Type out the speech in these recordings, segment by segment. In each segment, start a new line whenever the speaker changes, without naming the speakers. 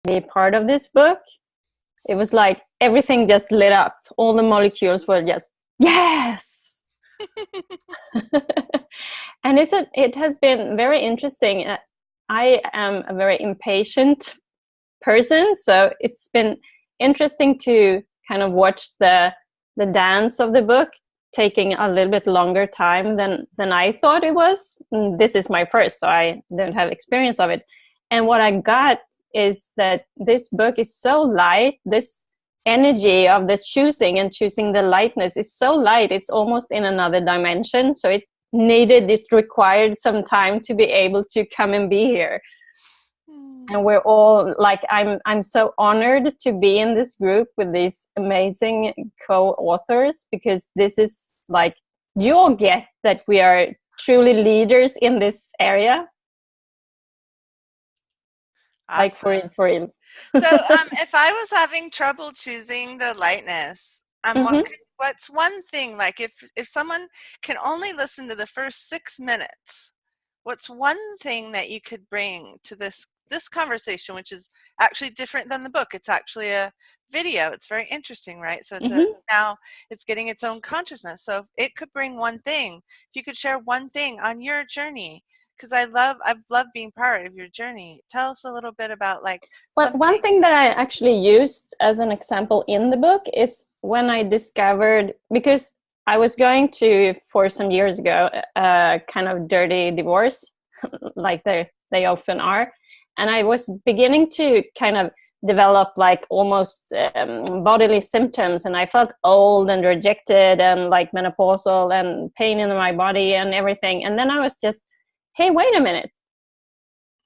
be part of this book, it was like everything just lit up. All the molecules were just, yes! And it has been very interesting. I am a very impatient person, so it's been interesting to kind of watch the dance of the book taking a little bit longer time than I thought it was. This is my first, so I don't have experience of it. And what I got is that this book is so light. This energy of the choosing the lightness is so light. It's almost in another dimension. So it required some time to be able to come and be here. And we're all like, I'm so honored to be in this group with these amazing co-authors, because this is like, you all get that we are truly leaders in this area. Awesome. Like for real.
So if I was having trouble choosing the lightness, what's one thing, like if someone can only listen to the first 6 minutes, what's one thing that you could bring to this conversation, which is actually different than the book? It's actually a video. It's very interesting, right? So now it's getting its own consciousness. So if it could bring one thing, if you could share one thing on your journey, because I've loved being part of your journey. Tell us a little bit about
one thing that I actually used as an example in the book is when I discovered, because I was going to, for some years ago, a kind of dirty divorce, like they often are. And I was beginning to kind of develop like almost bodily symptoms, and I felt old and rejected and like menopausal and pain in my body and everything. And then I was just, hey, wait a minute.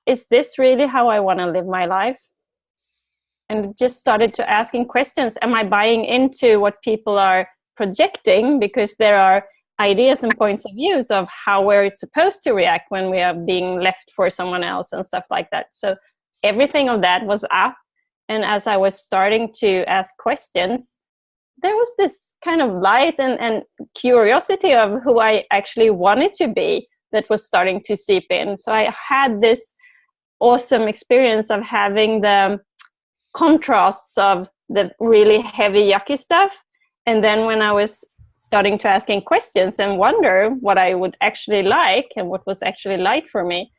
Is this really how I want to live my life? And just started to asking questions. Am I buying into what people are projecting? Because there are ideas and points of views of how we're supposed to react when we are being left for someone else and stuff like that. So everything of that was up. And as I was starting to ask questions, there was this kind of light and curiosity of who I actually wanted to be that was starting to seep in. So I had this awesome experience of having the contrasts of the really heavy, yucky stuff. And then when I was starting to asking questions and wonder what I would actually like and what was actually light for me,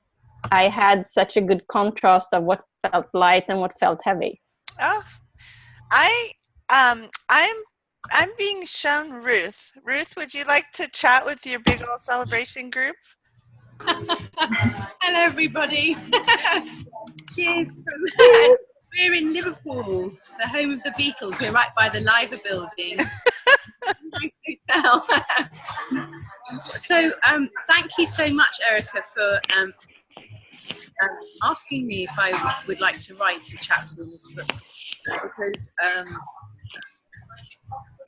I had such a good contrast of what felt light and what felt heavy.
Oh, I'm being shown Ruth. Ruth, would you like to chat with your big old celebration group?
Hello, everybody. Cheers. We're in Liverpool, the home of the Beatles. We're right by the Liver building. So thank you so much, Erica, for asking me if I would like to write a chapter in this book, because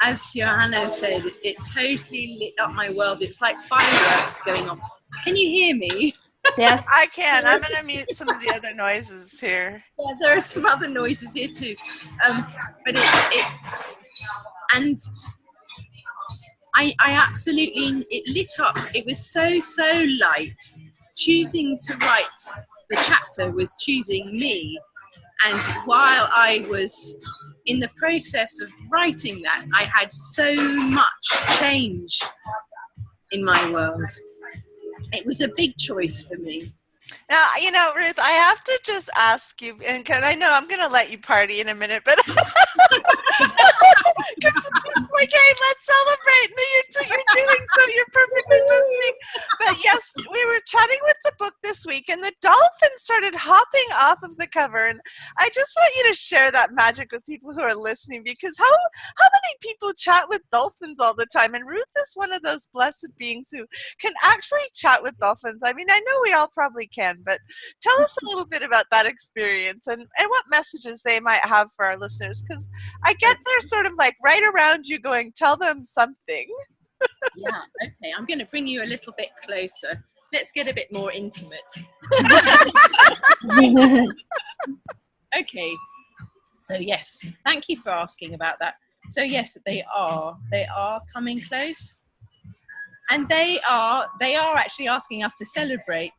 as Johanna said, it totally lit up my world. It's like fireworks going on. Can you hear me?
Yes,
I can. I'm going to mute some of the other noises here.
Yeah, there are some other noises here too. But and I absolutely, it lit up. It was so light. Choosing to write the chapter was choosing me. And while I was in the process of writing that, I had so much change in my world. It was a big choice for me.
Now, you know, Ruth, I have to just ask you, and I know I'm going to let you party in a minute, but because it's like, hey, let's celebrate. No, you're doing so. You're perfectly listening. But yes, we were chatting with the book this week, and the dolphin started hopping off of the cover. And I just want you to share that magic with people who are listening, because how many people chat with dolphins all the time? And Ruth is one of those blessed beings who can actually chat with dolphins. I mean, I know we all probably can, but tell us a little bit about that experience and what messages they might have for our listeners, because I get they're sort of like right around you going, tell them something.
Yeah, okay, I'm going to bring you a little bit closer. Let's get a bit more intimate. Okay, so yes, thank you for asking about that. So yes, they are coming close. And they are actually asking us to celebrate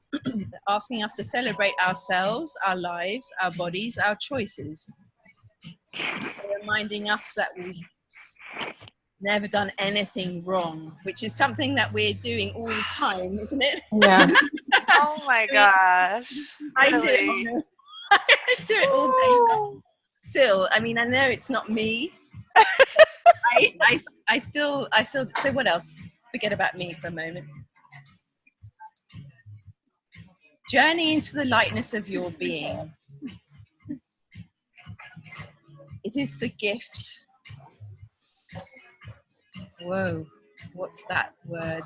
asking us to celebrate ourselves, our lives, our bodies, our choices. They're reminding us that we've never done anything wrong, which is something that we're doing all the time, isn't it?
Yeah.
Oh my gosh.
I do
Really?
it. I do it all day long. Still, I mean, I know it's not me. I still. So what else? Forget about me for a moment. Journey into the lightness of your being. It is the gift. Whoa, what's that word?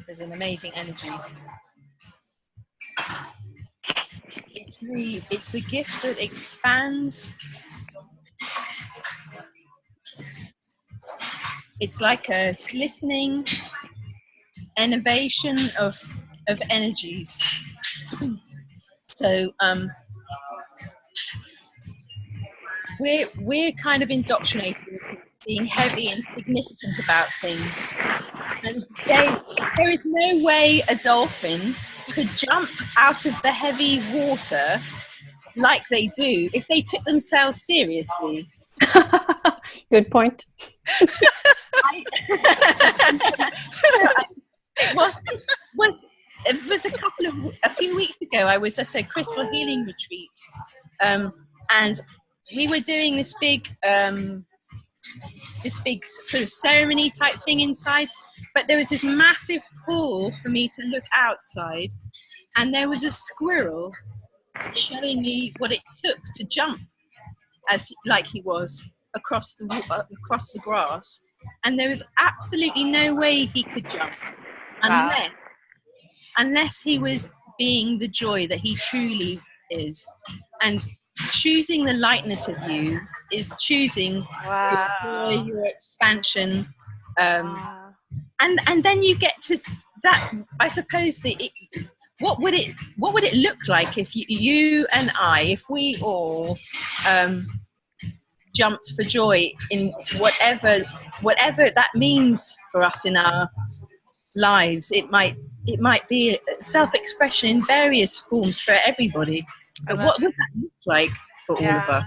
There's an amazing energy. It's the gift that expands. It's like a glistening innovation of energies. So we're kind of indoctrinated into being heavy and significant about things, and there is no way a dolphin could jump out of the heavy water like they do if they took themselves seriously.
Good point.
It was a few weeks ago. I was at a crystal healing retreat, and we were doing this big sort of ceremony type thing inside. But there was this massive pool for me to look outside, and there was a squirrel showing me what it took to jump, like he was across the grass, and there was absolutely no way he could jump unless he was being the joy that he truly is. And choosing the lightness of you is choosing your joy, your expansion, and then you get to that. I suppose what would it look like if you and I, if we all jumped for joy in whatever that means for us in our lives? It might be self-expression in various forms for everybody, but what would that look like for all of us?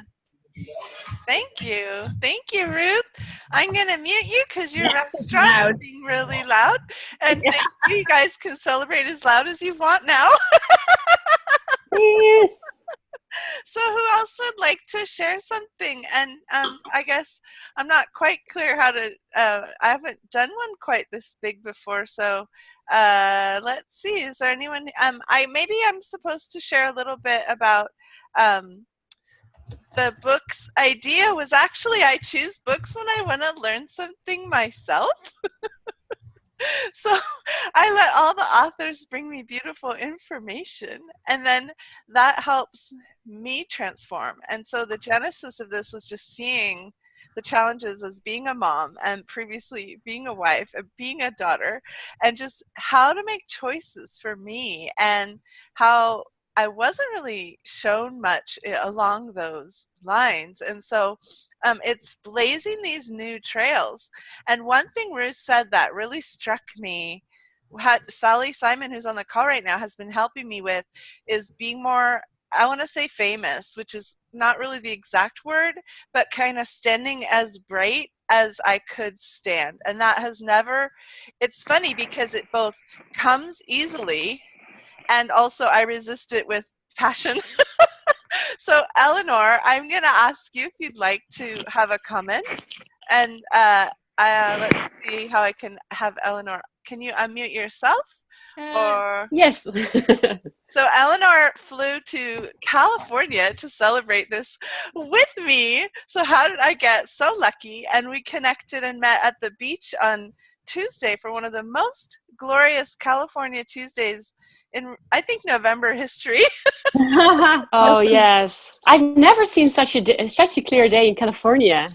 Thank you, Ruth. I'm gonna mute you because your restaurant is being really loud, and thank you. You guys can celebrate as loud as you want now.
Yes.
So who else would like to share something? And I guess I'm not quite clear how to, I haven't done one quite this big before. So let's see, is there anyone, maybe I'm supposed to share a little bit about the book's idea was actually I choose books when I want to learn something myself. So I let all the authors bring me beautiful information, and then that helps me transform. And so the genesis of this was just seeing the challenges as being a mom and previously being a wife and being a daughter, and just how to make choices for me, and how I wasn't really shown much along those lines. And so it's blazing these new trails. And one thing Ruth said that really struck me, Sally Simon, who's on the call right now, has been helping me with, is being more, I want to say famous, which is not really the exact word, but kind of standing as bright as I could stand. And that has never, it's funny because it both comes easily and also I resist it with passion. So Eleanor, I'm going to ask you if you'd like to have a comment. And let's see how I can have Eleanor. Can you unmute yourself? Or
yes.
So Eleanor flew to California to celebrate this with me. So how did I get so lucky? And we connected and met at the beach on Tuesday for one of the most glorious California Tuesdays in, I think, November history.
Oh yes, I've never seen such a clear day in California.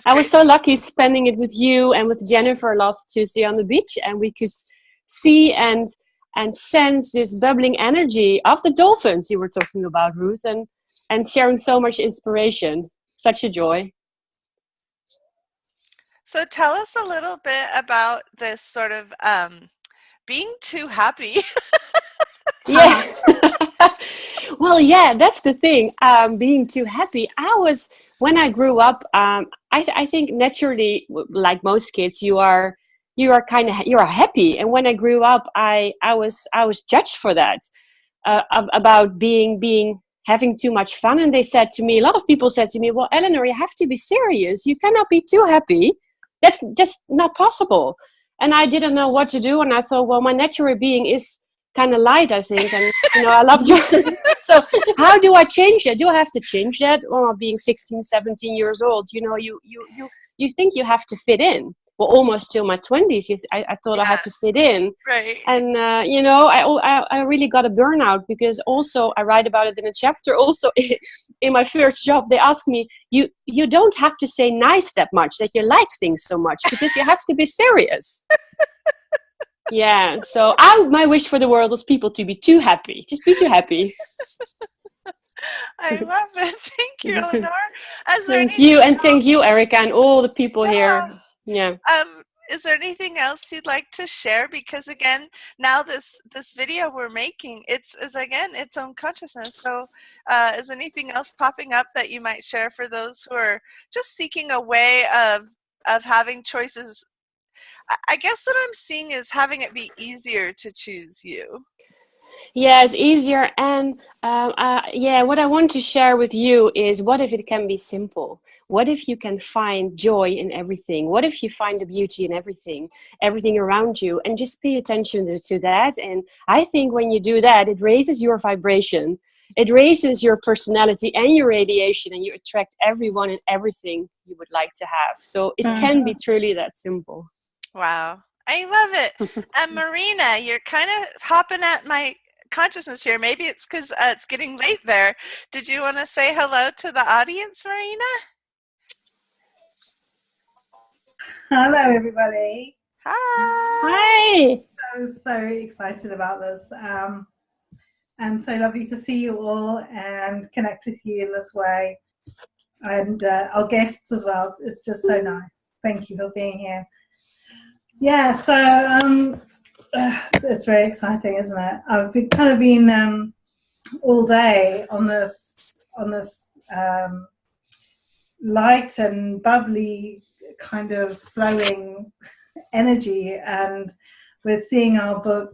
I was so lucky spending it with you and with Jennifer last Tuesday on the beach, and we could see and sense this bubbling energy of the dolphins you were talking about, Ruth, and sharing so much inspiration. Such a joy.
So tell us a little bit about this sort of being too happy.
Yeah. Well, yeah, that's the thing. Being too happy. When I grew up, I think naturally, like most kids, you are you are happy. And when I grew up, I was judged for that, about being having too much fun. And they said to me, a lot of people said to me, well, Eleanor, you have to be serious. You cannot be too happy. That's just not possible. And I didn't know what to do. And I thought, well, my natural being is kind of light, I think. And, I love joy. So how do I change that? Do I have to change that? Well, being 16, 17 years old, you think you have to fit in. Well, almost till my 20s, I thought I had to fit in.
Right.
And, I really got a burnout, because also I write about it in a chapter. Also, in my first job, they asked me, you don't have to say nice that much, that you like things so much, because you have to be serious. Yeah, so my wish for the world is people to be too happy. Just be too happy.
I love it. Thank you, Eleanor.
Thank you, and thank you, Erica, and all the people here. Yeah.
Is there anything else you'd like to share? Because again, now this video we're making, is again its own consciousness. So is anything else popping up that you might share for those who are just seeking a way of having choices? I guess what I'm seeing is having it be easier to choose you.
Yeah, it's easier. And what I want to share with you is, what if it can be simple? What if you can find joy in everything? What if you find the beauty in everything around you, and just pay attention to that? And I think when you do that, it raises your vibration, it raises your personality and your radiation, and you attract everyone and everything you would like to have. So it can be truly that simple.
Wow. I love it. And Marina, you're kind of hopping at my consciousness here. Maybe it's because it's getting late there. Did you want to say hello to the audience, Marina?
Hello, everybody.
Hi.
Hi.
So excited about this. And so lovely to see you all and connect with you in this way. And our guests as well. It's just so nice. Thank you for being here. Yeah, so it's very exciting, isn't it? I've been all day on this light and bubbly kind of flowing energy, and we're seeing our book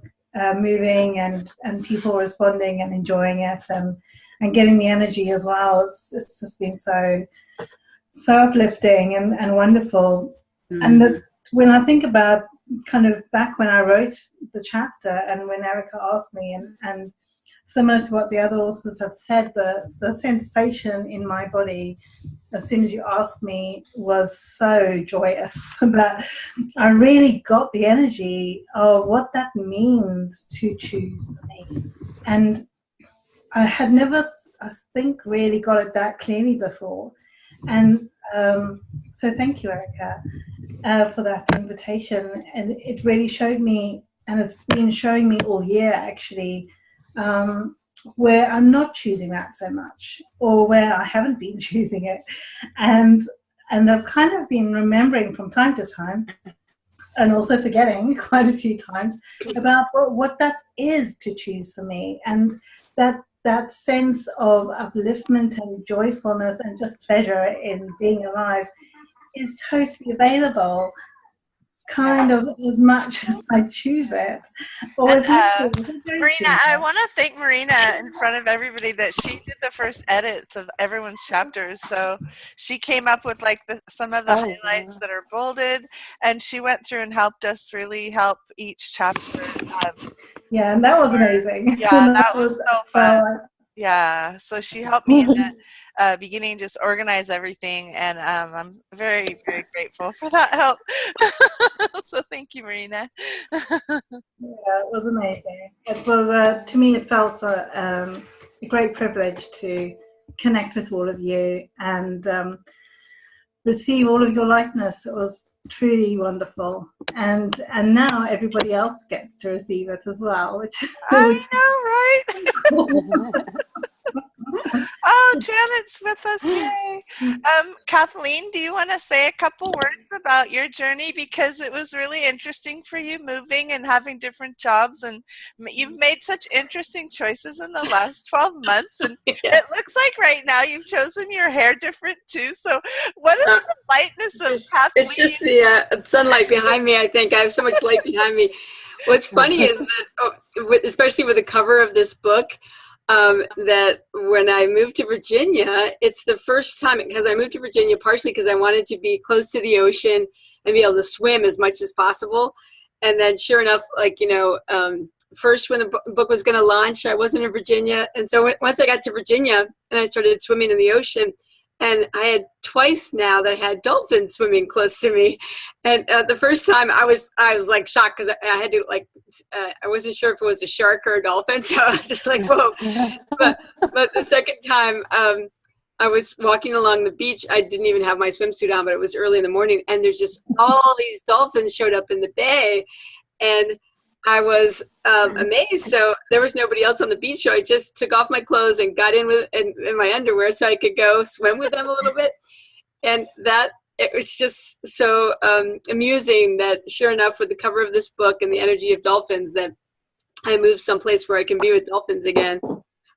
moving and people responding and enjoying it and getting the energy as well. It's just been so uplifting and wonderful. And when I think about kind of back when I wrote the chapter and when Erica asked me, and similar to what the other authors have said, the sensation in my body as soon as you asked me was so joyous that I really got the energy of what that means to choose me. And I had never, I think, really got it that clearly before. And so thank you, Erica, for that invitation. And it really showed me, and it's been showing me all year actually, where I'm not choosing that so much, or where I haven't been choosing it. And I've kind of been remembering from time to time, and also forgetting quite a few times, about what that is to choose for me. And that sense of upliftment and joyfulness and just pleasure in being alive is totally available, kind of as much as I choose it. Or
Marina, I want to thank Marina in front of everybody that she did the first edits of everyone's chapters. So she came up with like some of the highlights that are bolded, and she went through and helped us really help each chapter.
Yeah, and that was amazing.
Yeah, that was so fun. Yeah, so she helped me in the beginning, just organize everything, and I'm very, very grateful for that help. So thank you, Marina.
Yeah, it was amazing. It was, to me, it felt a great privilege to connect with all of you and receive all of your lightness. It was truly wonderful, and now everybody else gets to receive it as well, which
I know, right? Oh, Janet's with us. Yay. Kathleen, do you want to say a couple words about your journey? Because it was really interesting for you moving and having different jobs. And you've made such interesting choices in the last 12 months. And it looks like right now you've chosen your hair different too. So what is the lightness of Kathleen?
It's just the sunlight behind me, I think. I have so much light behind me. What's funny is that, especially with the cover of this book, that when I moved to Virginia, it's the first time, because I moved to Virginia partially because I wanted to be close to the ocean and be able to swim as much as possible. And then sure enough, like, first when the book was going to launch, I wasn't in Virginia. And so once I got to Virginia and I started swimming in the ocean, and I had twice now that I had dolphins swimming close to me. And the first time I was like shocked because I had to I wasn't sure if it was a shark or a dolphin. So I was just like, whoa. But the second time I was walking along the beach, I didn't even have my swimsuit on, but it was early in the morning. And there's just all these dolphins showed up in the bay. And I was amazed. So there was nobody else on the beach. So I just took off my clothes and got in in my underwear so I could go swim with them a little bit. And it was just so amusing that sure enough, with the cover of this book and the energy of dolphins, that I moved someplace where I can be with dolphins again.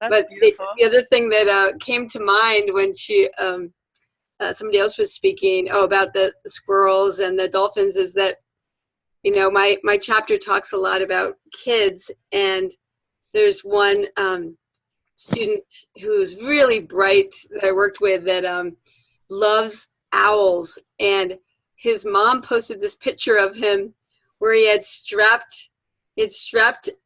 But the other thing that came to mind when somebody else was speaking about the squirrels and the dolphins is that, my chapter talks a lot about kids, and there's one student who's really bright that I worked with that loves owls, and his mom posted this picture of him where he had strapped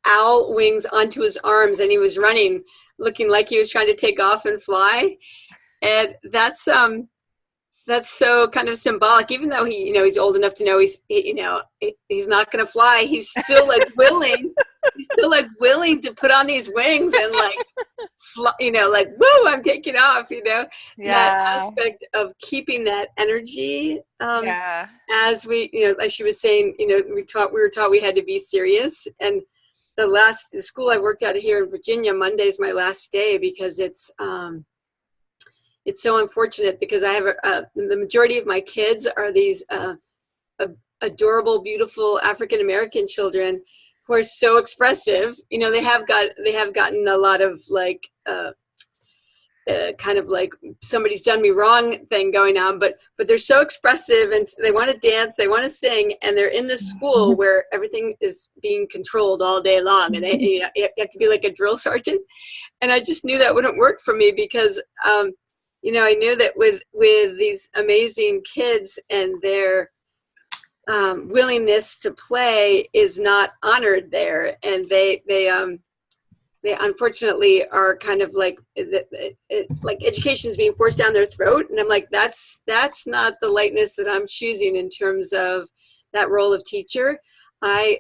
owl wings onto his arms, and he was running, looking like he was trying to take off and fly. And that's so kind of symbolic, even though he's old enough to know he's not going to fly. He's still willing to put on these wings and fly, whoa, I'm taking off,
Yeah.
That aspect of keeping that energy. As as she was saying, we were taught we had to be serious. And the school I worked at here in Virginia, Monday's my last day because it's so unfortunate because I have the majority of my kids are these adorable, beautiful African-American children who are so expressive. They have gotten a lot of kind of like somebody's done me wrong thing going on, but they're so expressive and they want to dance, they want to sing, and they're in this school where everything is being controlled all day long, and you have to be like a drill sergeant. And I just knew that wouldn't work for me because I knew that with these amazing kids and their willingness to play is not honored there, and they unfortunately are kind of like education is being forced down their throat, and I'm like, that's not the lightness that I'm choosing in terms of that role of teacher. I'd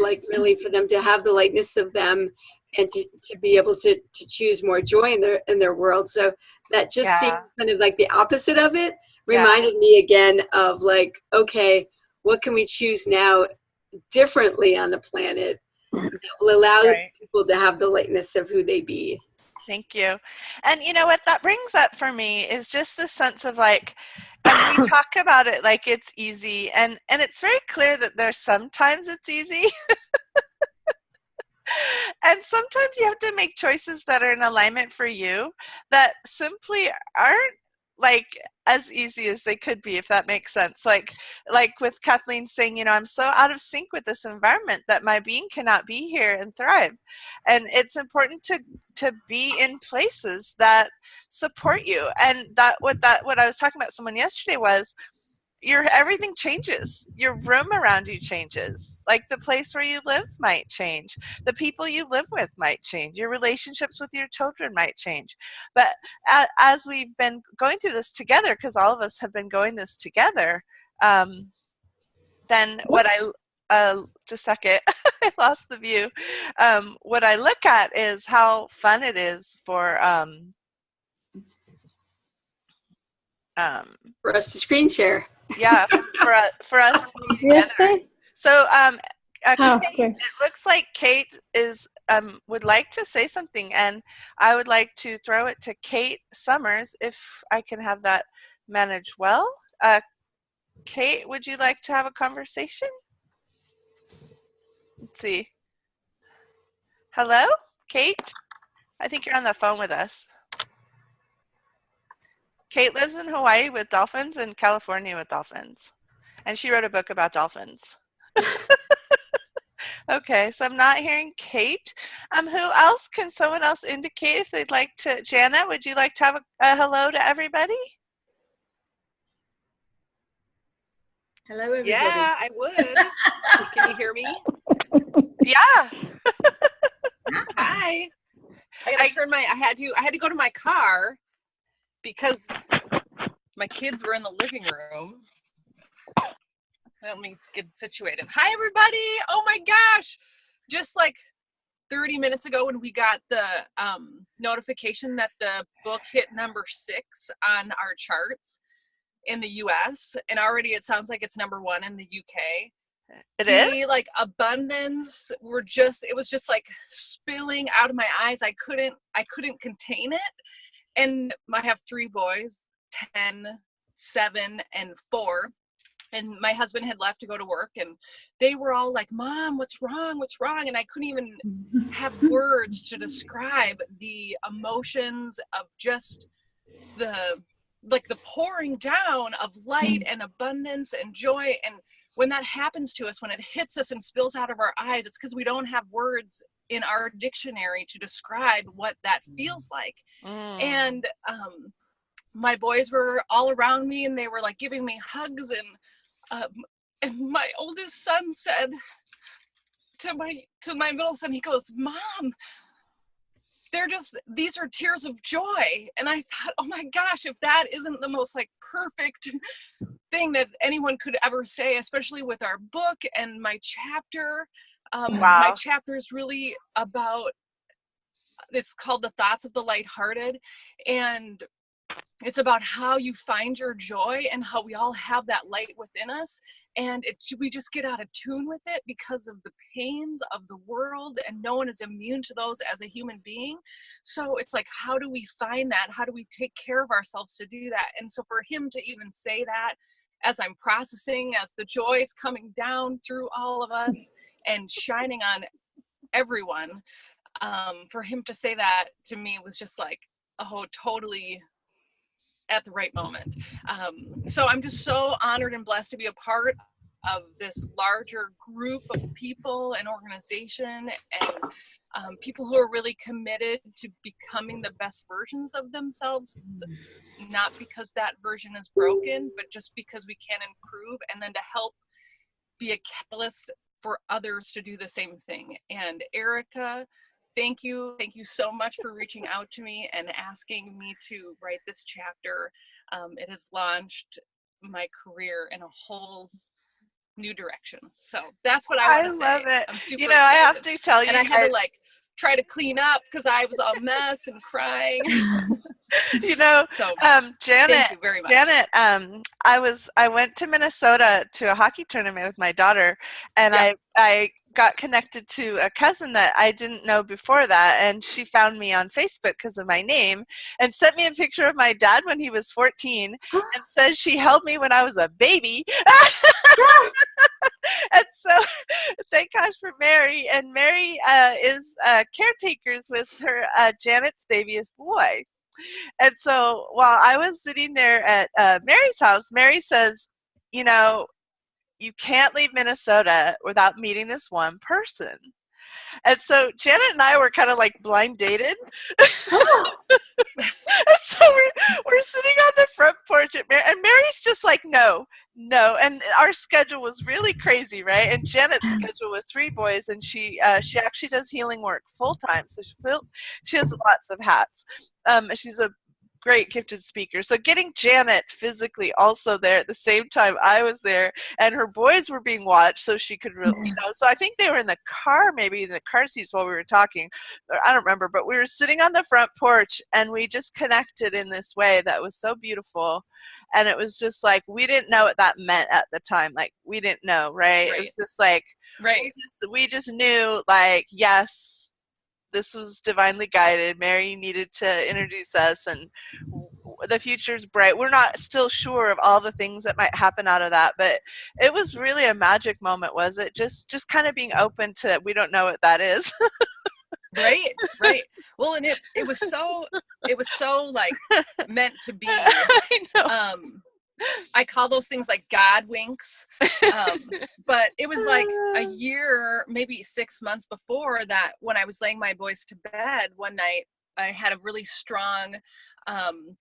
like really for them to have the lightness of them and to be able to choose more joy in their world. So that just seemed kind of like the opposite of it. Reminded me again of okay, what can we choose now differently on the planet that will allow people to have the lightness of who they be.
Thank you. And what that brings up for me is just the sense of and we talk about it like it's easy, and it's very clear that there's sometimes it's easy. And sometimes you have to make choices that are in alignment for you that simply aren't as easy as they could be, if that makes sense. Like with Kathleen saying, I'm so out of sync with this environment that my being cannot be here and thrive. And it's important to be in places that support you. And what I was talking about with someone yesterday was everything changes. Your room around you changes. Like the place where you live might change. The people you live with might change. Your relationships with your children might change. But as we've been going through this together, because all of us have been going this together, then what just a second, I lost the view. What I look at is how fun it is for
us to screen share.
Yeah, for us to be together. So,
okay.
It looks like Kate is would like to say something, and I would like to throw it to Kate Summers if I can have that managed well. Kate, would you like to have a conversation? Let's see. Hello, Kate? I think you're on the phone with us. Kate lives in Hawaii with dolphins and California with dolphins. And she wrote a book about dolphins. Okay, so I'm not hearing Kate. Who else? Can someone else indicate if they'd like to? Jana, would you like to have a hello to everybody?
Hello, everybody.
Yeah, I would. Can you hear me?
Yeah.
Hi. I gotta turn my. I had to go to my car because my kids were in the living room. Let me get situated. Hi, everybody. Oh my gosh. Just like 30 minutes ago when we got the notification that the book hit number 6 on our charts in the US, and already it sounds like it's number 1 in the UK.
It is?
Like abundance it was just like spilling out of my eyes. I couldn't contain it. And I have 3 boys, 10, 7, and 4. And my husband had left to go to work, and they were all like, Mom, what's wrong? What's wrong? And I couldn't even have words to describe the emotions of just the pouring down of light and abundance and joy. And when that happens to us, when it hits us and spills out of our eyes, it's because we don't have words in our dictionary to describe what that feels like. And my boys were all around me, and they were like giving me hugs, and my oldest son said to my middle son, he goes, Mom, these are tears of joy. And I thought, oh my gosh, if that isn't the most like perfect thing that anyone could ever say, especially with our book and my chapter.
Wow.
My chapter is really about, it's called The Thoughts of the Lighthearted, and it's about how you find your joy and how we all have that light within us, and we just get out of tune with it because of the pains of the world, and no one is immune to those as a human being. So it's like, how do we find that? How do we take care of ourselves to do that? And so for him to even say that as I'm processing, as the joy is coming down through all of us and shining on everyone, for him to say that to me was just like, oh, totally at the right moment. So I'm just so honored and blessed to be a part of this larger group of people and organization, and people who are really committed to becoming the best versions of themselves, not because that version is broken, but just because we can improve, and then to help be a catalyst for others to do the same thing. And Erica, thank you so much for reaching out to me and asking me to write this chapter. It has launched my career in a whole new direction. So that's what I want to say.
I love it.
I'm super
I
excited.
have to tell you,
and I had to like try to clean up because I was all mess and crying. So
Janet,
thank you very much.
Janet, I went to Minnesota to a hockey tournament with my daughter, and I got connected to a cousin that I didn't know before that, and she found me on Facebook because of my name and sent me a picture of my dad when he was 14 and said she held me when I was a baby. And so thank gosh for Mary, and Mary is caretakers with her Janet's babyest boy. And so while I was sitting there at Mary's house, Mary says, you can't leave Minnesota without meeting this one person. And so Janet and I were kind of like blind dated. And so we're sitting on the front porch and Mary's just like, no. And our schedule was really crazy, right? And Janet's schedule with 3 boys, and she actually does healing work full time. So she has lots of hats. She's a great gifted speaker. So getting Janet physically also there at the same time I was there, and her boys were being watched so she could really, so I think they were in the car, maybe in the car seats while we were talking, or I don't remember, but we were sitting on the front porch and we just connected in this way that was so beautiful. And it was just like, we didn't know what that meant at the time. Like, we didn't know, right? It was just like, we just knew, like, yes, this was divinely guided. Mary needed to introduce us, and the future's bright. We're not still sure of all the things that might happen out of that, but it was really a magic moment, was it? Just kind of being open to, we don't know what that is.
Right. Well, and it was so like meant to be.
I know.
I call those things like God winks. But it was like a year, maybe 6 months before that, when I was laying my boys to bed one night, I had a really strong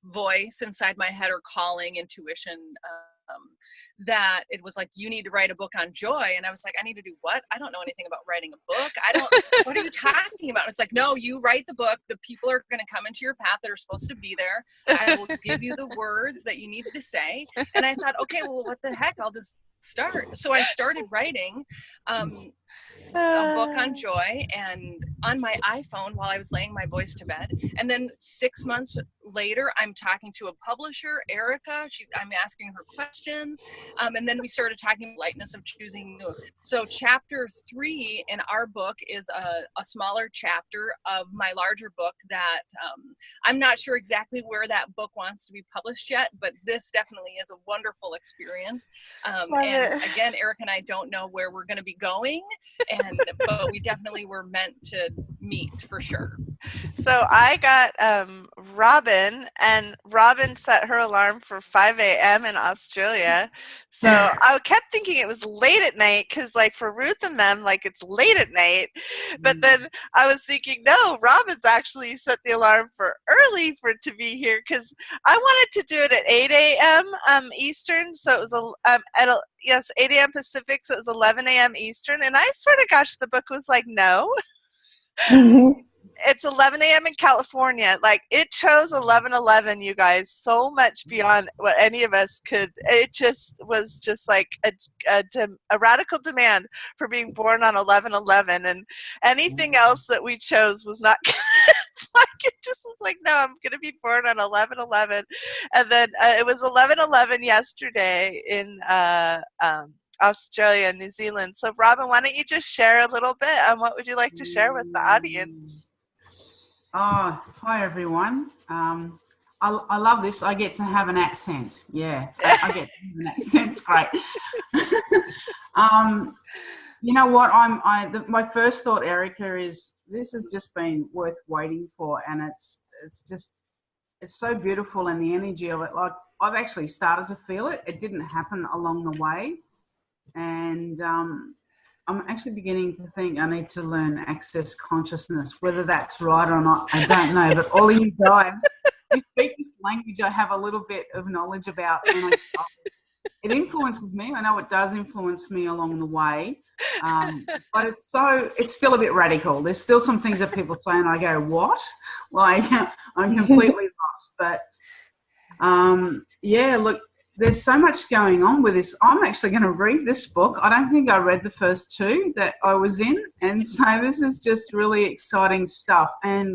voice inside my head, or calling, intuition, that it was like, you need to write a book on joy. And I was like, I need to do what? I don't know anything about writing a book. What are you talking about? It's like, no, you write the book. The people are going to come into your path that are supposed to be there. I will give you the words that you need to say. And I thought, okay, well, what the heck? I'll just start. So I started writing a book on joy, and on my iPhone while I was laying my boys to bed. And then 6 months later, I'm talking to a publisher, Erica. I'm asking her questions. And then we started talking Lightness of Choosing You. So chapter 3 in our book is a smaller chapter of my larger book that I'm not sure exactly where that book wants to be published yet, but this definitely is a wonderful experience. And again, Erica and I don't know where we're going to be going, but we definitely were meant to meet for sure.
So I got Robin, and Robin set her alarm for 5 a.m. in Australia. So I kept thinking it was late at night, because like for Ruth and them, like it's late at night. But then I was thinking, no, Robin's actually set the alarm for early for it to be here, because I wanted to do it at 8 a.m. Eastern. So it was 8 a.m. Pacific, so it was 11 a.m. Eastern. And I swear to gosh, the book was like, no. It's 11 a.m. in California. Like, it chose 11:11, you guys, so much beyond what any of us could. It just was just like a radical demand for being born on 11:11, and anything else that we chose was not good. It's like, it just was like, no, I'm going to be born on 11:11. And then it was 11:11 yesterday in Australia and New Zealand. So, Robin, why don't you just share a little bit on what would you like to share with the audience?
Oh, hi everyone. I love this. I get to have an accent. Yeah, I get to have an accent. It's great. You know what? My first thought, Erica, is this has just been worth waiting for, and it's so beautiful, and the energy of it. Like, I've actually started to feel it. It didn't happen along the way, and I'm actually beginning to think I need to learn access consciousness. Whether that's right or not, I don't know. But all of you guys, you speak this language I have a little bit of knowledge about, and it influences me. I know it does influence me along the way, but it's still a bit radical. There's still some things that people say, and I go, "What?" Like, I'm completely lost. But yeah, look. There's so much going on with this. I'm actually going to read this book. I don't think I read the first 2 that I was in. And so this is just really exciting stuff. And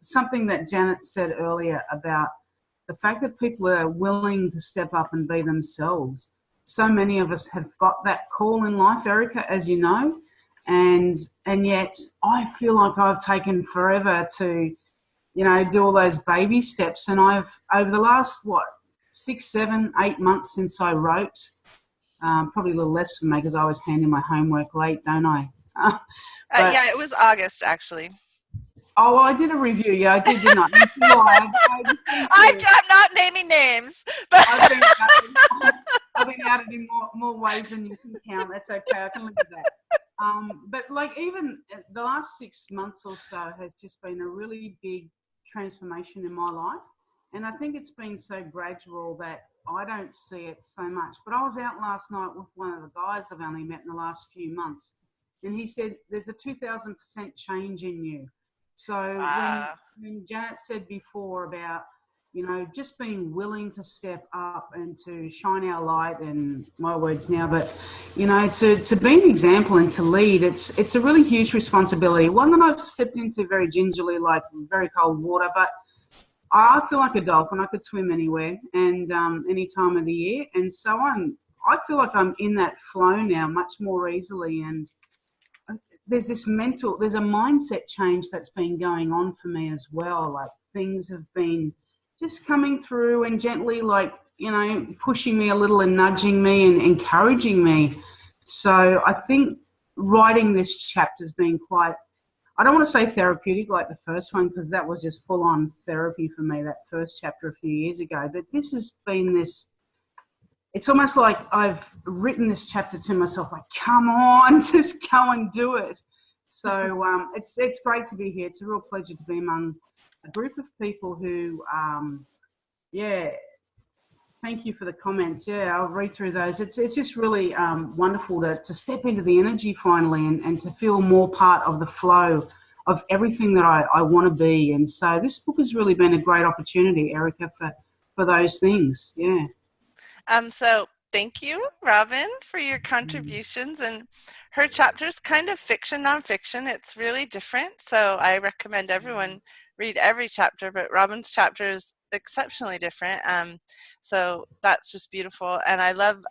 something that Janet said earlier about the fact that people are willing to step up and be themselves. So many of us have got that call in life, Erica, as you know. And yet I feel like I've taken forever to, do all those baby steps. And I've, over the last, 6, 7, 8 months since I wrote, probably a little less for me because I was handing my homework late, don't I?
Yeah, it was August, actually.
Oh, well, I did a review. Yeah, I did not.
I'm not naming names, but
I've been outed in more ways than you can count. That's okay. I can live with that. But like, even the last 6 months or so has just been a really big transformation in my life. And I think it's been so gradual that I don't see it so much. But I was out last night with one of the guys I've only met in the last few months. And he said, there's a 2,000% change in you. So when Janet said before about, just being willing to step up and to shine our light, and my words now, but, to be an example and to lead, it's a really huge responsibility. One that I've stepped into very gingerly, like very cold water, but I feel like a dolphin. I could swim anywhere and any time of the year. And so I feel like I'm in that flow now much more easily. And there's a mindset change that's been going on for me as well. Like things have been just coming through and gently, like, pushing me a little and nudging me and encouraging me. So I think writing this chapter has been quite, I don't want to say therapeutic like the first one, because that was just full on therapy for me, that first chapter a few years ago. But this has been this, it's almost like I've written this chapter to myself, like, come on, just go and do it. So it's great to be here. It's a real pleasure to be among a group of people who, thank you for the comments. Yeah, I'll read through those. It's just really wonderful to step into the energy finally and to feel more part of the flow of everything that I want to be. And so this book has really been a great opportunity, Erica, for those things. Yeah.
So thank you, Robin, for your contributions. And her chapter's kind of fiction, nonfiction. It's really different. So I recommend everyone read every chapter, but Robin's chapter is exceptionally different. So that's just beautiful. And I love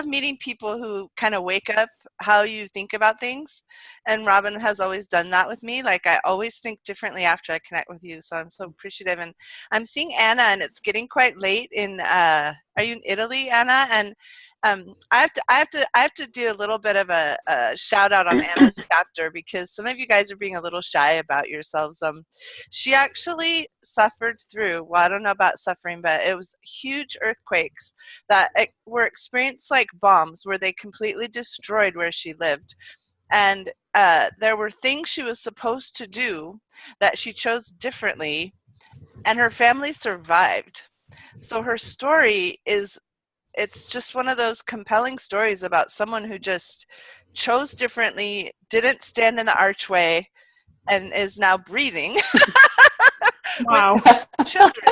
meeting people who kind of wake up how you think about things. And Robin has always done that with me. Like, I always think differently after I connect with you. So I'm so appreciative. And I'm seeing Anna, and it's getting quite late in, are you in Italy, Anna? And I have to do a little bit of a shout out on Anna's chapter, because some of you guys are being a little shy about yourselves. She actually suffered through, well, I don't know about suffering, but it was huge earthquakes that were experienced like bombs, where they completely destroyed where she lived. And there were things she was supposed to do that she chose differently, and her family survived. So her story it's just one of those compelling stories about someone who just chose differently, didn't stand in the archway, and is now breathing.
Wow.
With children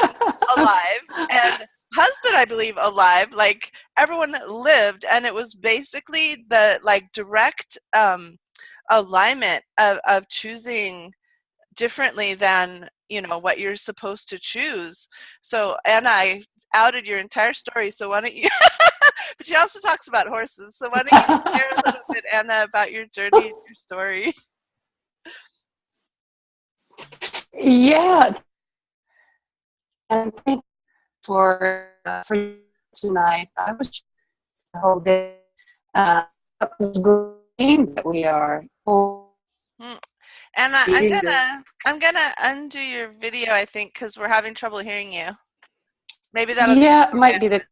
alive and husband, I believe, alive. Like, everyone lived, and it was basically the direct alignment of choosing differently than what you're supposed to choose. So, and I outed your entire story, so why don't you but she also talks about horses, so why don't you share a little bit, Anna, about your journey and your story?
Yeah, and thank you for tonight. I was the whole day this game that we are.
Anna, I'm gonna undo your video, I think, because we're having trouble hearing you. Maybe that'll
might be the.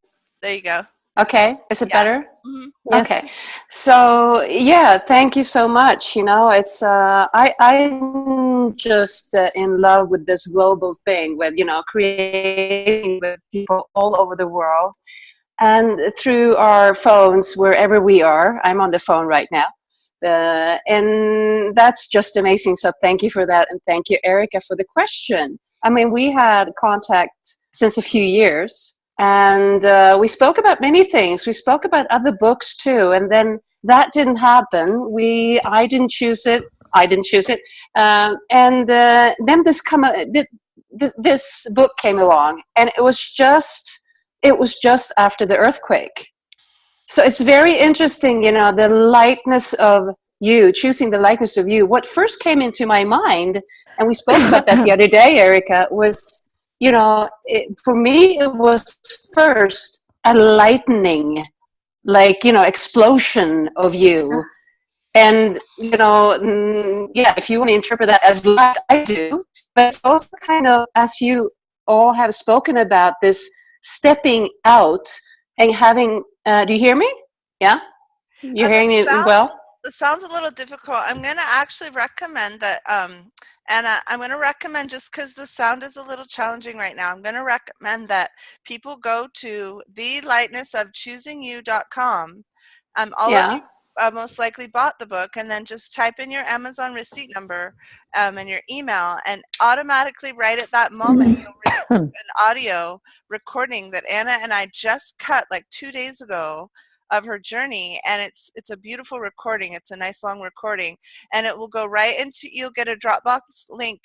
There you go.
Okay, is it better?
Mm-hmm.
Yes.
Okay, so thank you so much. It's I'm just in love with this global thing with creating with people all over the world, and through our phones wherever we are. I'm on the phone right now, and that's just amazing. So thank you for that, and thank you, Erica, for the question. I mean, we had contact since a few years. And we spoke about many things. We spoke about other books too, and then that didn't happen. I didn't choose it. I didn't choose it. And then this book came along, and it was just after the earthquake. So it's very interesting, the lightness of you, choosing the lightness of you. What first came into my mind, and we spoke about that the other day, Erica, was. For me, it was first a lightning, explosion of you. And, if you want to interpret that as light, I do. But it's also kind of, as you all have spoken about, this stepping out and having, do you hear me? Yeah? You're hearing me well?
It sounds a little difficult. I'm going to actually recommend that, Anna, I'm going to recommend, just because the sound is a little challenging right now, I'm going to recommend that people go to thelightnessofchoosingyou.com. All of you most likely bought the book, and then just type in your Amazon receipt number and your email, and automatically right at that moment you'll receive an audio recording that Anna and I just cut like 2 days ago of her journey, and it's a beautiful recording. It's a nice long recording, and it will go right into, you'll get a Dropbox link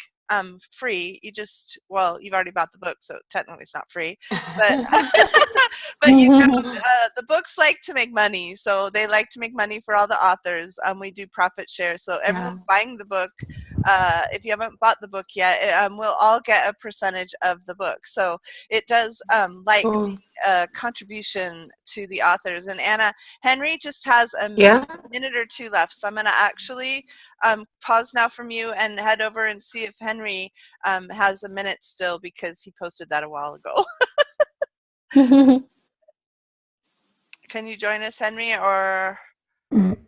free. You just, well, you've already bought the book, so technically it's not free. But but the books like to make money, so they like to make money for all the authors. We do profit share, so everyone buying the book, if you haven't bought the book yet, we'll all get a percentage of the book. So it does a contribution to the authors. And Anna, Henry just has a minute or two left, so I'm going to actually pause now from you and head over and see if Henry has a minute still, because he posted that a while ago. Can you join us, Henry, or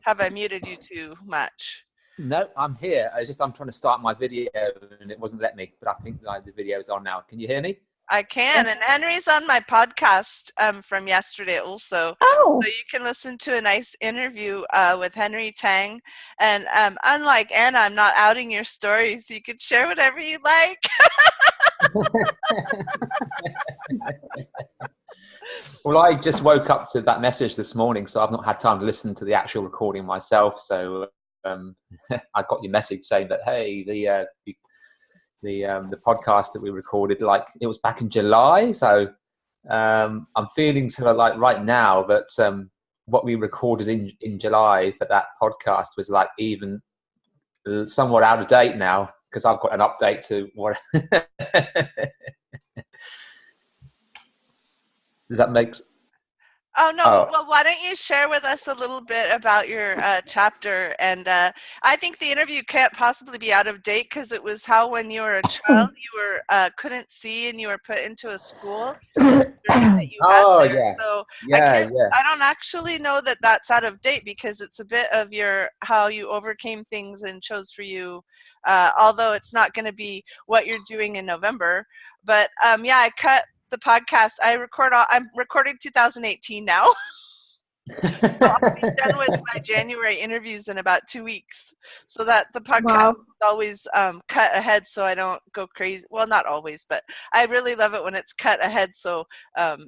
have I muted you too much?
No, I'm here. I'm trying to start my video and it wasn't letting me, but I think the video is on now. Can you hear me?
I can, and Henry's on my podcast from yesterday also.
Oh.
So you can listen to a nice interview with Henry Tang. And unlike Anna, I'm not outing your story, so you can share whatever you like.
Well, I just woke up to that message this morning, so I've not had time to listen to the actual recording myself. So I got your message saying that, hey, the podcast that we recorded, like it was back in July. So I'm feeling sort of like right now that what we recorded in July for that podcast was like even somewhat out of date now, because I've got an update to what. Does that make sense?
Oh, no. Oh. Well, why don't you share with us a little bit about your chapter? And I think the interview can't possibly be out of date, because it was how when you were a child you were couldn't see and you were put into a school. That you had there. So I don't actually know that that's out of date, because it's a bit of how you overcame things and chose for you, although it's not going to be what you're doing in November. But I cut the podcast. I'm recording 2018 now. So I'll be done with my January interviews in about 2 weeks, so that the podcast is always cut ahead, so I don't go crazy. Well, not always, but I really love it when it's cut ahead. So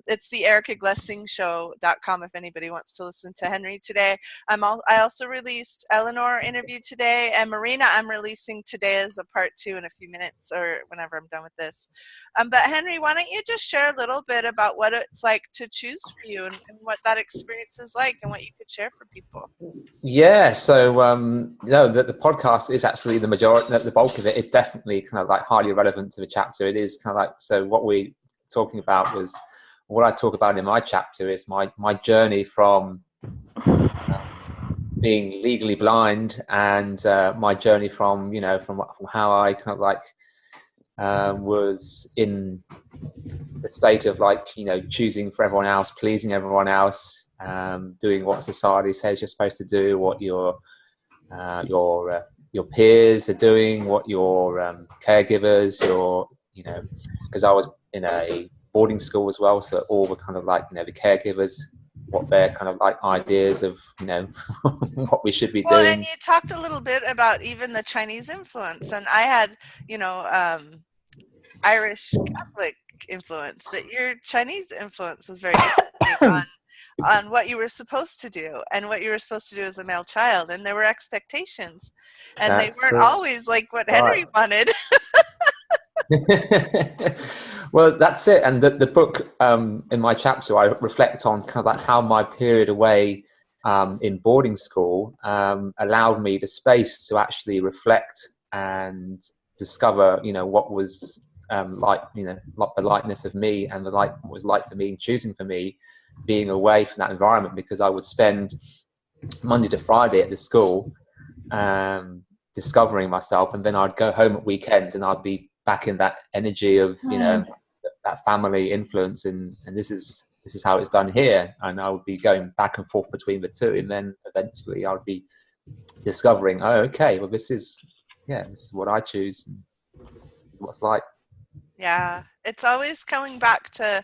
it's the EricaGlessingshow.com if anybody wants to listen to Henry today. I also released Eleanor interview today, and Marina I'm releasing today as a part 2 in a few minutes, or whenever I'm done with this. But Henry, why don't you just share a little bit about what it's like to choose for you, and what that experience is like, and what you could share for people.
Yeah, so the podcast is actually the bulk of it is definitely kind of like highly relevant to the chapter. It is kind of like, so what we're talking about was, what I talk about in my chapter is my journey from being legally blind, and my journey from how I kind of like was in the state of like, choosing for everyone else, pleasing everyone else, doing what society says you're supposed to do, what your peers are doing, what your caregivers, because I was in a boarding school as well, so all the kind of like, the caregivers, what their kind of like ideas of, what we should be doing.
Well, and you talked a little bit about even the Chinese influence, and I had, Irish Catholic influence, but your Chinese influence was very interesting on what you were supposed to do, and what you were supposed to do as a male child, and there were expectations, and they weren't always like what Henry wanted.
Well, that's it. And the book, in my chapter, I reflect on kind of like how my period away in boarding school allowed me the space to actually reflect and discover, what was like the lightness of me, and what was like for me, and choosing for me being away from that environment, because I would spend Monday to Friday at the school discovering myself, and then I'd go home at weekends and I'd be back in that energy of that family influence, and this is how it's done here, and I would be going back and forth between the two, and then eventually I would be discovering, this is what I choose, and what's like.
Yeah, it's always coming back to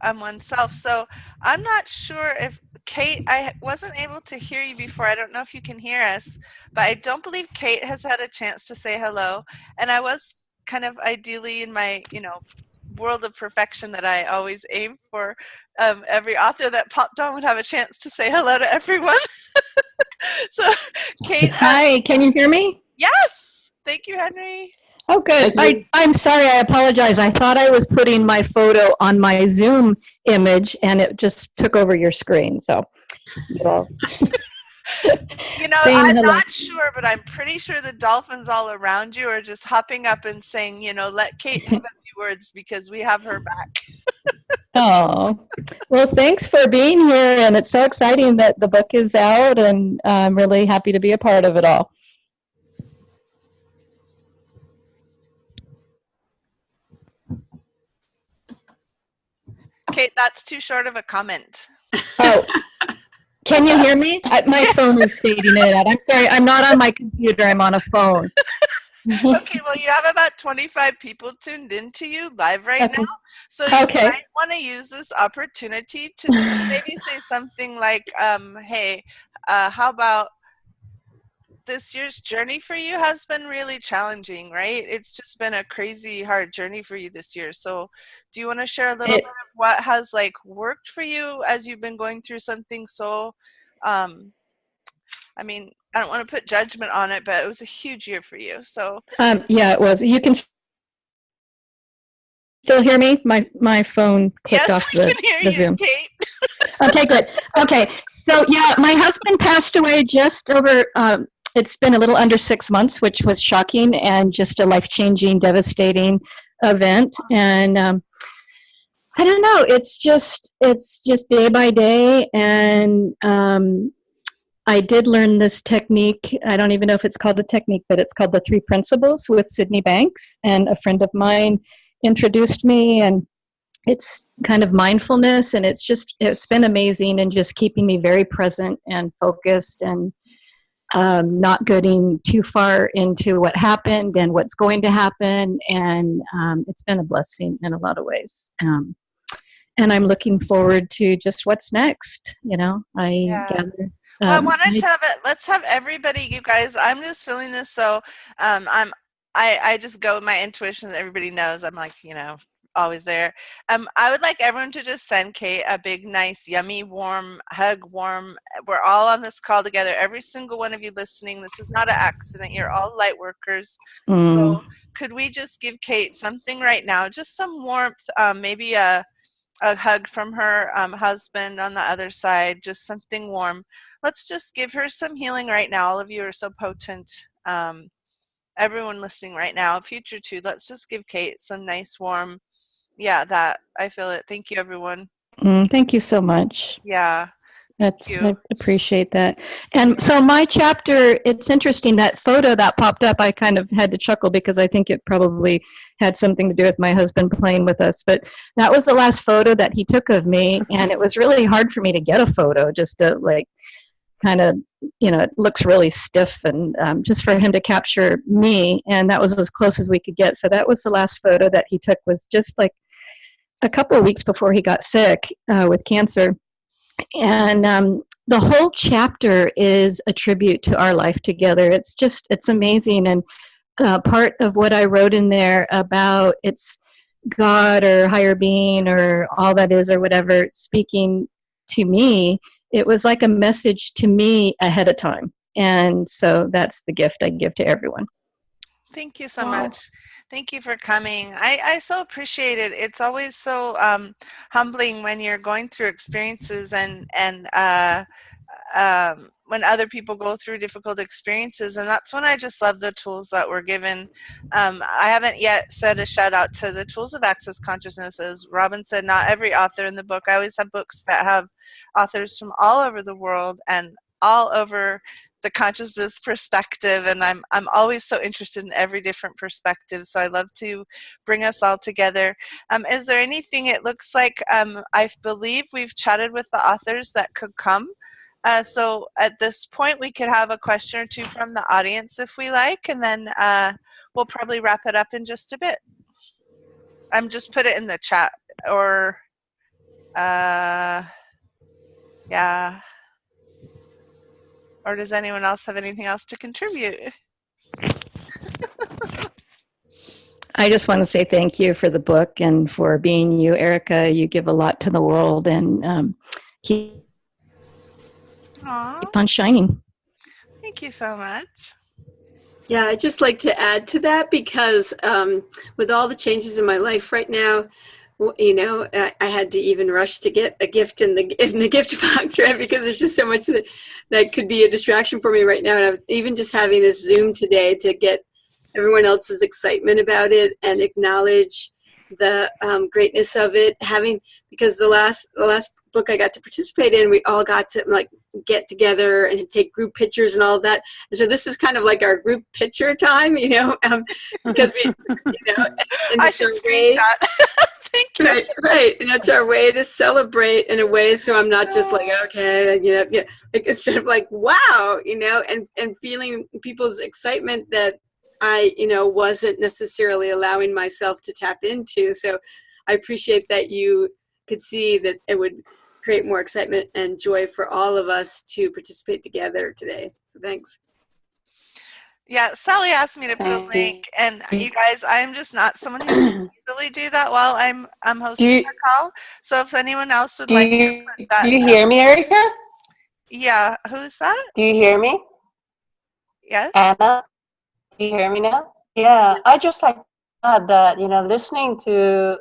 oneself. So I'm not sure if Kate, I wasn't able to hear you before. I don't know if you can hear us, but I don't believe Kate has had a chance to say hello. And I was kind of ideally in my, world of perfection that I always aim for, every author that popped on would have a chance to say hello to everyone. So Kate.
Hi, can you hear me?
Yes. Thank you, Henry.
Oh, good. I'm sorry. I apologize. I thought I was putting my photo on my Zoom image, and it just took over your screen. So, you know,
I'm not sure, but I'm pretty sure the dolphins all around you are just hopping up and saying, let Kate have a few words because we have her back.
Oh, well, thanks for being here. And it's so exciting that the book is out, and I'm really happy to be a part of it all.
Kate, that's too short of a comment.
Oh, can you hear me? My phone is fading in and out. I'm sorry. I'm not on my computer. I'm on a phone.
Okay, well, you have about 25 people tuned into you live right now. So you might want to use this opportunity to maybe say something like, hey, how about this year's journey for you has been really challenging, right? It's just been a crazy hard journey for you this year. So do you want to share a little bit of what has worked for you as you've been going through something so, I mean, I don't want to put judgment on it, but it was a huge year for you. So
yeah, it was. You can still hear me? My phone clicked off the Zoom.
Kate.
Okay, good. Okay, so yeah, my husband passed away just over, it's been a little under 6 months, which was shocking and just a life-changing, devastating event. And I don't know, it's just day by day. And I did learn this technique. I don't even know if it's called a technique, but it's called the 3 Principles with Sydney Banks. And a friend of mine introduced me, and it's kind of mindfulness, and it's been amazing, and just keeping me very present and focused, and not getting too far into what happened and what's going to happen. And it's been a blessing in a lot of ways. And I'm looking forward to just what's next. Gather.
Well, I wanted to have it. Let's have everybody, you guys. I'm just feeling this, so I just go with my intuition. Everybody knows I'm always there. I would like everyone to just send Kate a big, nice, yummy, warm hug. We're all on this call together. Every single one of you listening. This is not an accident. You're all light workers. So could we just give Kate something right now? Just some warmth. Maybe a hug from her husband on the other side. Just something warm. Let's just give her some healing right now. All of you are so potent. Everyone listening right now, future too. Let's just give Kate some nice, warm. Yeah, that I feel it. Thank you, everyone.
Thank you so much.
Yeah.
I appreciate that. And so my chapter, it's interesting, that photo that popped up, I kind of had to chuckle because I think it probably had something to do with my husband playing with us. But that was the last photo that he took of me. And it was really hard for me to get a photo, just to kind of, it looks really stiff, and just for him to capture me. And that was as close as we could get. So that was the last photo that he took, was just a couple of weeks before he got sick with cancer. And the whole chapter is a tribute to our life together. It's amazing. And part of what I wrote in there about it's God or higher being or all that is or whatever speaking to me, it was like a message to me ahead of time. And so that's the gift I give to everyone.
Thank you so much. Thank you for coming. I so appreciate it. It's always so humbling when you're going through experiences and when other people go through difficult experiences. And that's when I just love the tools that we're given. I haven't yet said a shout out to the tools of access consciousness. As Robin said, not every author in the book. I always have books that have authors from all over the world and all over the consciousness perspective, and I'm always so interested in every different perspective, so I love to bring us all together. Is there anything, it looks like I believe we've chatted with the authors that could come, so at this point we could have a question or two from the audience if we like, and then we'll probably wrap it up in just a bit. Just put it in the chat, or yeah. Or does anyone else have anything else to contribute?
I just want to say thank you for the book and for being you, Erica. You give a lot to the world, and keep on shining.
Thank you so much.
Yeah, I'd just like to add to that because with all the changes in my life right now, you know, I had to even rush to get a gift in the gift box, right? Because there's just so much that could be a distraction for me right now. And I was even just having this Zoom today to get everyone else's excitement about it and acknowledge the greatness of it. Because the last book I got to participate in, we all got to like get together and take group pictures and all of that. And so this is kind of like our group picture time, you know, because we, you know, and
I should screenshot. Thank you.
Right. And it's our way to celebrate in a way. So I'm not just like, okay, you know, yeah, like instead of like, wow, you know, and feeling people's excitement that I, you know, wasn't necessarily allowing myself to tap into. So I appreciate that you could see that it would create more excitement and joy for all of us to participate together today. So thanks.
Yeah, Sally asked me to put a link, and you guys, I am just not someone who can easily do that while I'm hosting the call. So if anyone else would like to put that,
do you hear me, Erica?
Yeah, who's that?
Do you hear me?
Yes.
Anna, do you hear me now? Yeah, I just like to add that, you know, listening to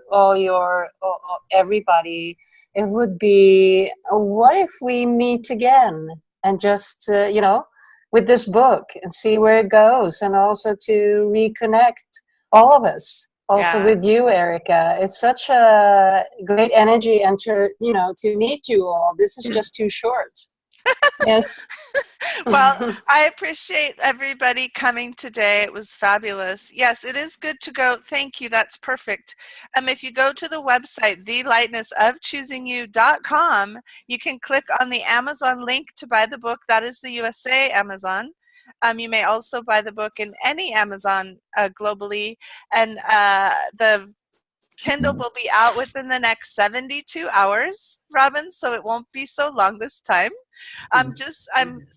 everybody, it would be, what if we meet again and just, you know, with this book and see where it goes, and also to reconnect all of us, also with you, Erica. It's such a great energy, and to, you know, to meet you all. This is just too short.
Yes.
Well, I appreciate everybody coming today. It was fabulous. Yes, it is good to go. Thank you. That's perfect. If you go to the website, thelightnessofchoosingyou.com, you can click on the Amazon link to buy the book. That is the USA Amazon. You may also buy the book in any Amazon globally. And the Kindle will be out within the next 72 hours, Robin, so it won't be so long this time. I'm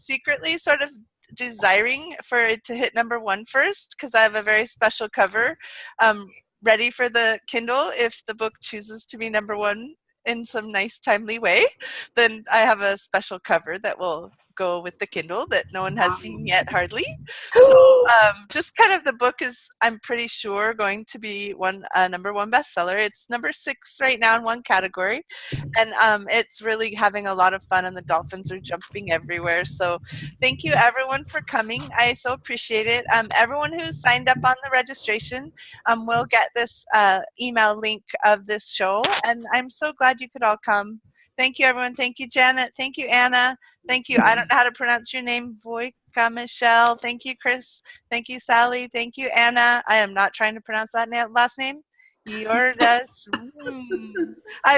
secretly sort of desiring for it to hit #1 first, because I have a very special cover ready for the Kindle. If the book chooses to be #1 in some nice timely way, then I have a special cover that will go with the Kindle that no one has seen yet, hardly. So just kind of, the book is, I'm pretty sure, going to be #1 bestseller. It's #6 right now in one category, and it's really having a lot of fun, and the dolphins are jumping everywhere. So thank you everyone for coming. I so appreciate it. Everyone who signed up on the registration will get this email link of this show, and I'm so glad you could all come. Thank you, everyone. Thank you, Janet. Thank you, Anna. Thank you. I don't know how to pronounce your name. Voika Michelle. Thank you, Chris. Thank you, Sally. Thank you, Anna. I am not trying to pronounce that last name. I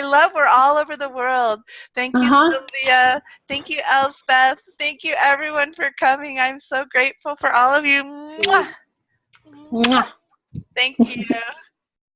love, we're all over the world. Thank you, Sylvia. Thank you, Elspeth. Thank you, everyone, for coming. I'm so grateful for all of you. Mwah. Mwah. Thank you.